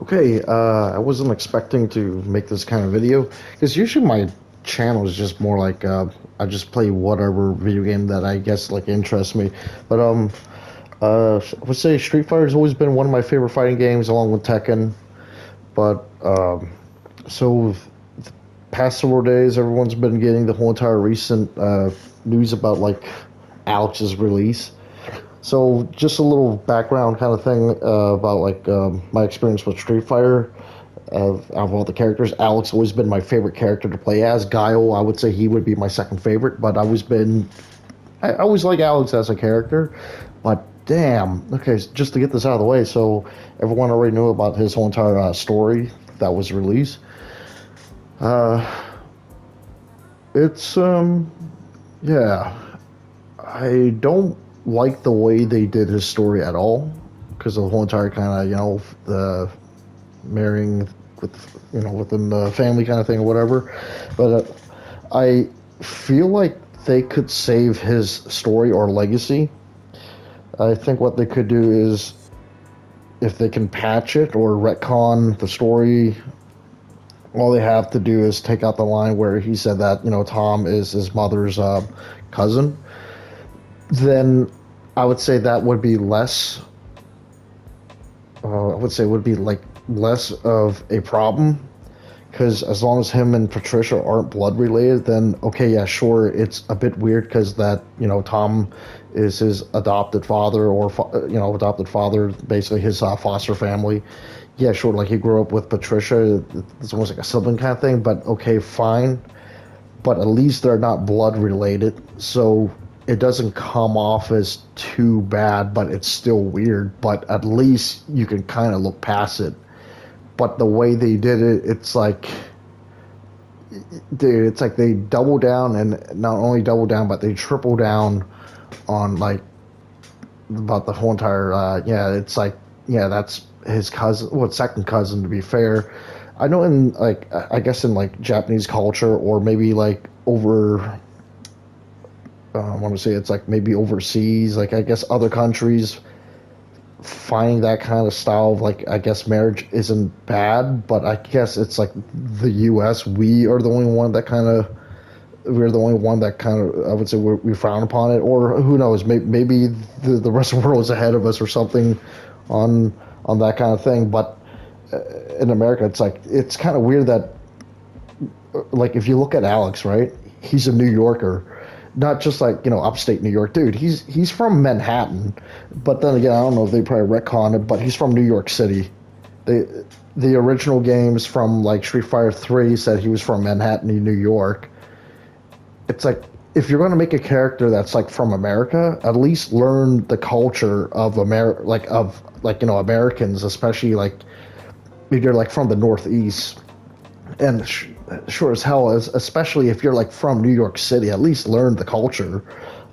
Okay, I wasn't expecting to make this kind of video because usually my channel is just more like I just play whatever video game that I guess like interests me. But I would say Street Fighter has always been one of my favorite fighting games, along with Tekken. But so past several days, everyone's been getting the whole entire recent news about like Alex's release. So just a little background kind of thing about like my experience with Street Fighter. Out of all the characters, Alex always been my favorite character to play as. Guile, I would say he would be my second favorite, but I always like Alex as a character. But damn, okay, just to get this out of the way, so everyone already knew about his whole entire story that was released. Uh, it's yeah, I don't like the way they did his story at all because the whole entire kind of the marrying with within the family kind of thing or whatever. But I feel like they could save his story or legacy. I think what they could do is if they can patch it or retcon the story. All they have to do is take out the line where he said that Tom is his mother's cousin. Then I would say that would be less. I would say it would be like less of a problem because as long as him and Patricia aren't blood related, then okay, yeah, sure, it's a bit weird because that Tom is his adopted father or adopted father, basically his foster family. Yeah, sure, like he grew up with Patricia. It's almost like a sibling kind of thing, but okay, fine. But at least they're not blood related, so it doesn't come off as too bad, but it's still weird. But at least you can kind of look past it. But the way they did it, it's like, dude, it's like they double down and not only double down, but they triple down on like about the whole entire. Yeah, it's like yeah, that's his cousin, well, second cousin to be fair. I know in like I guess in like Japanese culture or maybe like over I want to say it's like maybe overseas, like I guess other countries finding that kind of style of like I guess marriage isn't bad, but I guess it's like the U.S. We're the only one that kind of I would say we frown upon it, or who knows, maybe the rest of the world is ahead of us or something on that kind of thing. But in America, it's kind of weird that like if you look at Alex, right? He's a New Yorker, not just like upstate New York, dude. He's from Manhattan, but then again, I don't know if they probably retcon it, but he's from New York City. The original games from like Street Fighter 3 said he was from Manhattan, New York. It's like if you're going to make a character that's like from America, at least learn the culture of Americans, especially like if you're like from the Northeast. And sure as hell, especially if you're like from New York City, at least learn the culture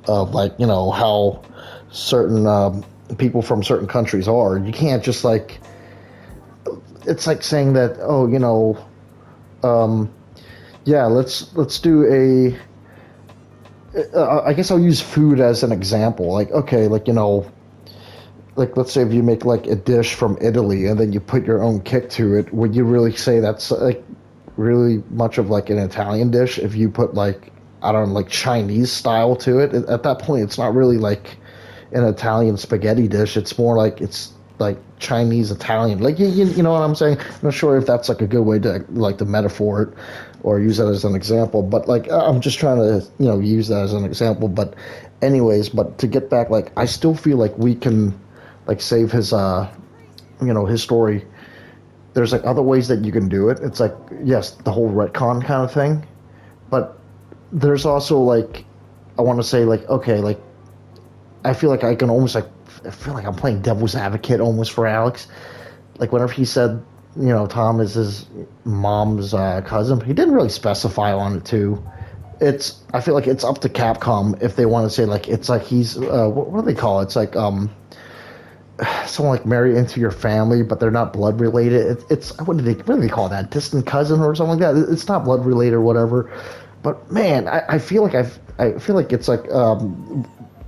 of like how certain people from certain countries are. You can't just like it's like saying that um, yeah, let's do a. I guess I'll use food as an example. Like okay, like like let's say if you make like a dish from Italy and then you put your own kick to it, would you really say that's like really much of like an Italian dish if you put like I don't know like Chinese style to it? At that point, it's not really like an Italian spaghetti dish. It's more like it's like Chinese Italian. Like you know what I'm saying? I'm not sure if that's like a good way to like to metaphor it or use that as an example. But like I'm just trying to use that as an example. But anyways, but to get back, like I still feel like we can like save his his story. There's like other ways that you can do it. It's like yes, the whole retcon kind of thing, but there's also like I want to say like okay, like I feel like I can almost like I feel like I'm playing devil's advocate almost for Alex. Like whenever he said Tom is his mom's cousin, he didn't really specify on it too. It's I feel like it's up to Capcom if they want to say like it's like he's what do they call it? It's like someone like marry into your family, but they're not blood related. It's what do they call that? Distant cousin or something like that. It's not blood related or whatever. But man, I feel like I feel like it's like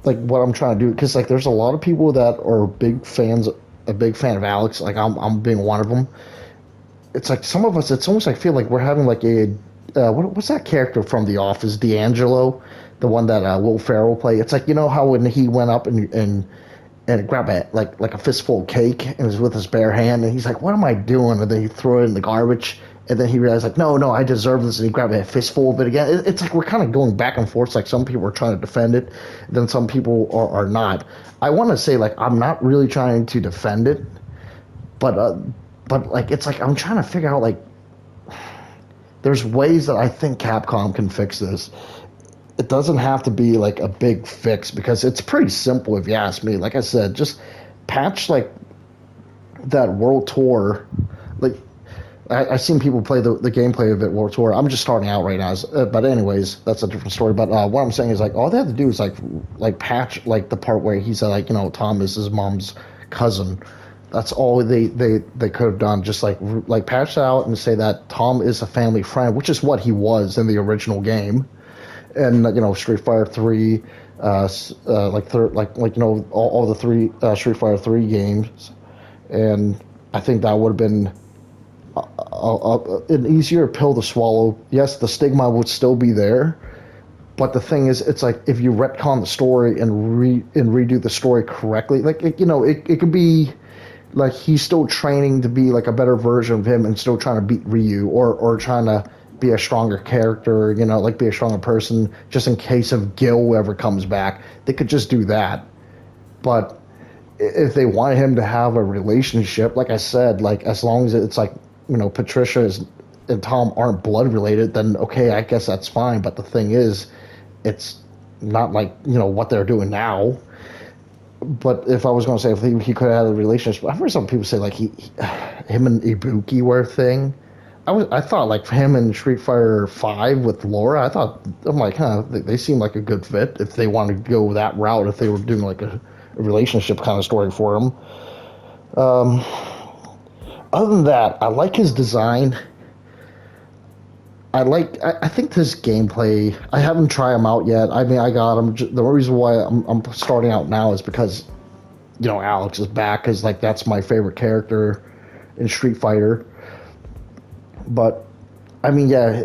what I'm trying to do because like there's a lot of people that are big fans a big fan of Alex. Like I'm being one of them. It's like some of us. It's almost like I feel like we're having like a what's that character from The Office, D'Angelo, the one that Will Ferrell played. It's like, you know how when he went up and grabbed a like a fistful of cake and was with his bare hand, and he's like, "What am I doing?" And then he threw it in the garbage, and then he realized like, "No, no, I deserve this," and he grabbed a fistful of it again. It's like we're kind of going back and forth. It's like some people are trying to defend it, then some people are not. I want to say like I'm not really trying to defend it, but like it's like I'm trying to figure out like there's ways that I think Capcom can fix this. It doesn't have to be like a big fix because it's pretty simple if you ask me. Like I said, just patch like that World Tour. Like I've seen people play the gameplay of it World Tour. I'm just starting out right now, but anyways, that's a different story. But what I'm saying is like all they have to do is like patch like the part where he said like, you know, Tom is his mom's cousin. That's all they could have done. Just like patch that out and say that Tom is a family friend, which is what he was in the original game. And you know, Street Fighter 3, like you know, all the three Street Fighter 3 games, and I think that would have been an easier pill to swallow. Yes, the stigma would still be there, but the thing is, it's like if you retcon the story and redo the story correctly, like you know, it could be like he's still training to be like a better version of him and still trying to beat Ryu or trying to be a stronger character, you know, like be a stronger person just in case of Gil ever comes back. They could just do that. But if they wanted him to have a relationship, like I said, like as long as it's like, you know, Patricia and Tom aren't blood related, then okay, I guess that's fine. But the thing is, it's not like, you know, what they're doing now. But if I was going to say if he could have had a relationship, I've heard some people say like him and Ibuki were a thing. I thought like him and Street Fighter 5 with Laura. I'm like, they seem like a good fit if they wanted to go that route. If they were doing like a relationship kind of story for him. Other than that, I like his design. I think this gameplay. I haven't tried him out yet. I mean, I got him. The reason why I'm starting out now is because, you know, Alex is back. Cause like that's my favorite character in Street Fighter. But I mean, yeah,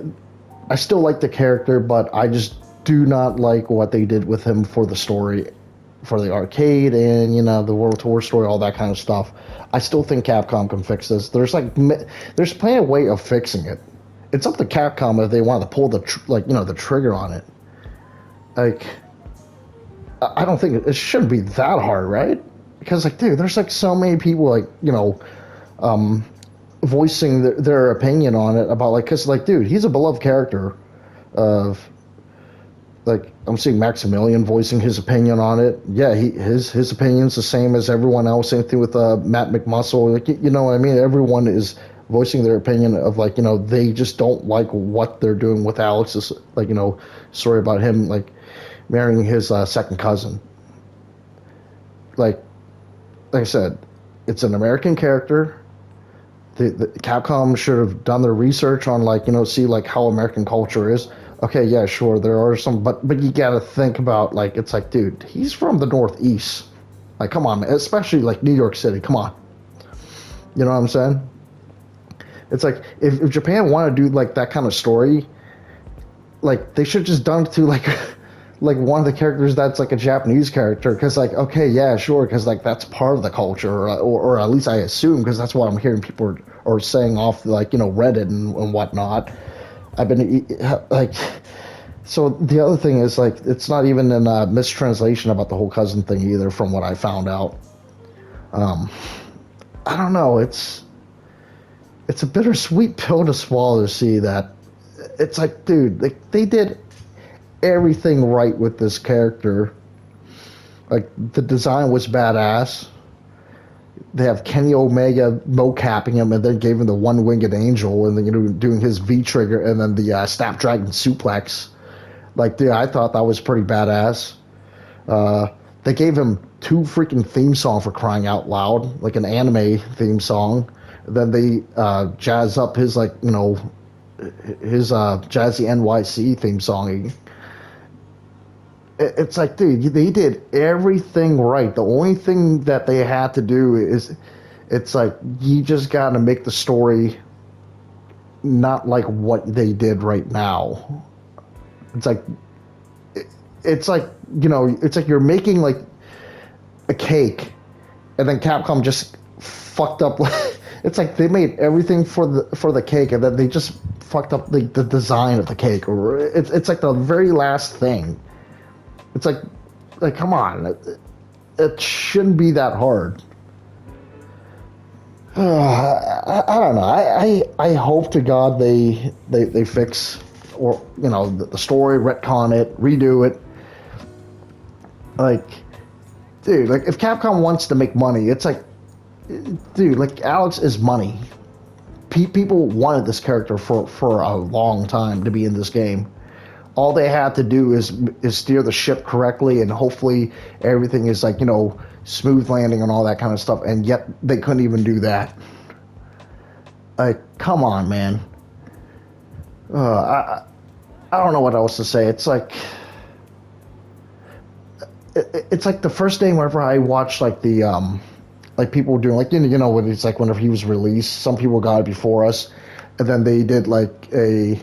I still like the character, but I just do not like what they did with him for the story, for the arcade, and you know the World Tour story, all that kind of stuff. I still think Capcom can fix this. There's plenty of way of fixing it. It's up to Capcom if they want to pull the trigger on it. Like, I don't think it shouldn't be that hard, right? Because like, dude, there's like so many people like, you know, voicing their opinion on it about like, cause like, dude, he's a beloved character. Of like, I'm seeing Maximilian voicing his opinion on it. Yeah, his opinion's the same as everyone else. Same thing with Matt McMuscle. Like, you know what I mean? Everyone is voicing their opinion of like, you know, they just don't like what they're doing with Alex's, like, you know, story about him like marrying his second cousin. Like I said, it's an American character. The Capcom should have done their research on like, you know, see like how American culture is. Okay, yeah, sure, there are some, but you gotta think about like, it's like, dude, he's from the Northeast. Like, come on, man. Especially like New York City. Come on, you know what I'm saying? It's like if Japan wanted to do like that kind of story, like they should just done it to like like one of the characters that's like a Japanese character, because like, okay, yeah, sure, because like that's part of the culture, or at least I assume, because that's what I'm hearing people are saying off like, you know, Reddit and whatnot. I've been like, so the other thing is like it's not even in a mistranslation about the whole cousin thing either, from what I found out. I don't know. It's a bittersweet pill to swallow to see that. It's like, dude, they did everything right with this character. Like the design was badass. They have Kenny Omega mocapping him, and then gave him the one-winged angel, and then, you know, doing his V trigger, and then the Snapdragon suplex. Like, dude, I thought that was pretty badass. They gave him 2 freaking theme songs, for crying out loud, like an anime theme song. Then they jazz up his, like, you know, his Jazzy NYC theme song. It's like, dude, they did everything right. The only thing that they had to do is, it's like you just got to make the story not like what they did right now. It's like it's like it's like you're making like a cake, and then Capcom just fucked up. It's like they made everything for the cake, and then they just fucked up the design of the cake, or it's like the very last thing. It's like come on, it shouldn't be that hard. I don't know. I hope to God they fix, or the story, retcon it, redo it. Like, dude, like if Capcom wants to make money, it's like, dude, like Alex is money. People wanted this character for a long time to be in this game. All they had to do is steer the ship correctly, and hopefully everything is like smooth landing and all that kind of stuff. And yet they couldn't even do that. Like, come on, man. I don't know what else to say. It's like it's like the first day whenever I watched like the like people doing like when it's like whenever he was released, some people got it before us, and then they did like a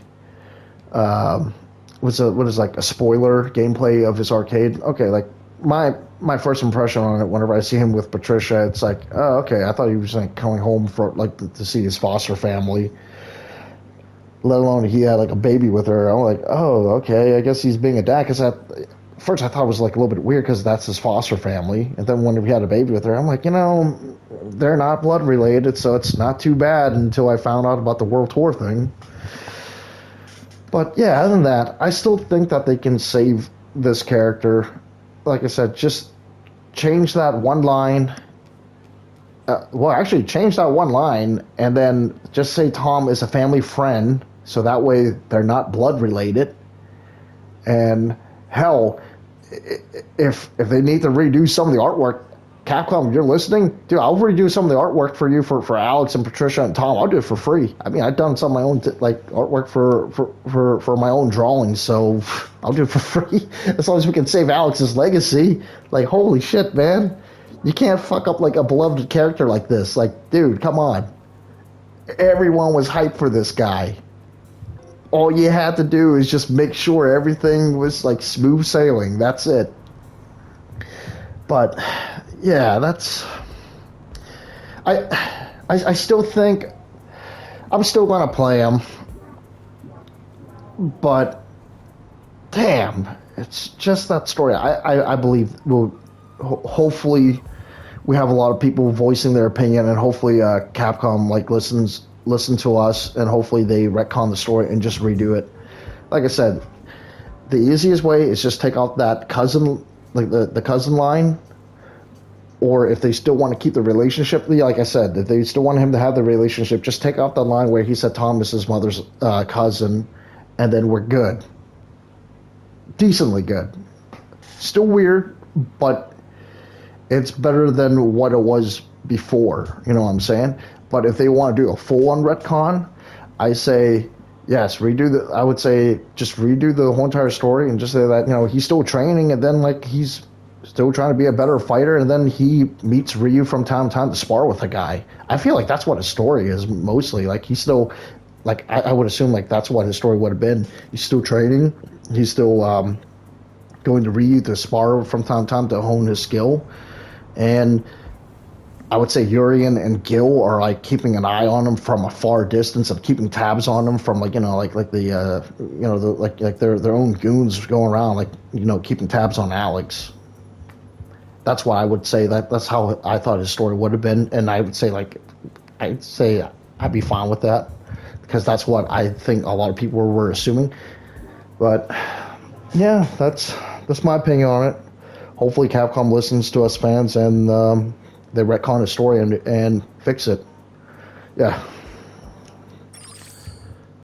what is like a spoiler gameplay of his arcade. Okay, like my first impression on it, whenever I see him with Patricia, it's like, oh, okay, I thought he was like coming home for like to see his foster family, let alone he had like a baby with her. I'm like, oh, okay, I guess he's being a dad. Because at first I thought it was like a little bit weird because that's his foster family, and then when he had a baby with her, I'm like, they're not blood related, so it's not too bad, until I found out about the World Tour thing. But yeah, other than that, I still think that they can save this character. Like I said, just change that one line. Well, actually, change that one line, and then just say Tom is a family friend, so that way they're not blood related. And hell, if they need to redo some of the artwork, Capcom, you're listening, dude, I'll redo some of the artwork for you for Alex and Patricia and Tom. I'll do it for free. I mean, I've done some of my own like artwork for my own drawings, so I'll do it for free as long as we can save Alex's legacy. Like, holy shit, man, you can't fuck up like a beloved character like this. Like, dude, come on. Everyone was hyped for this guy. All you had to do is just make sure everything was like smooth sailing. That's it. But yeah, that's. I still think I'm still gonna play him, but damn, it's just that story. I believe will hopefully we have a lot of people voicing their opinion, and hopefully Capcom like listen to us, and hopefully they retcon the story and just redo it. Like I said, the easiest way is just take out that cousin, like the cousin line. Or if they still want to keep the relationship, like I said, if they still want him to have the relationship, just take out the line where he said Tom is his mother's cousin, and then we're good. Decently good. Still weird, but it's better than what it was before. You know what I'm saying? But if they want to do a full-on retcon, I say yes, I would say just redo the whole entire story and just say that he's still training, and then like he's still trying to be a better fighter, and then he meets Ryu from time to time to spar with a guy. I feel like that's what his story is mostly. Like he's still, like I would assume like that's what his story would have been. He's still training. He's still going to Ryu to spar from time to time to hone his skill. And I would say Urien and Gil are like keeping an eye on him from a far distance, and keeping tabs on him from like the like their own goons going around like keeping tabs on Alex. That's why I would say that's how I thought his story would have been, and I would say I'd be fine with that, because that's what I think a lot of people were assuming. But yeah, that's my opinion on it. Hopefully Capcom listens to us fans, and they retcon his story and fix it. Yeah.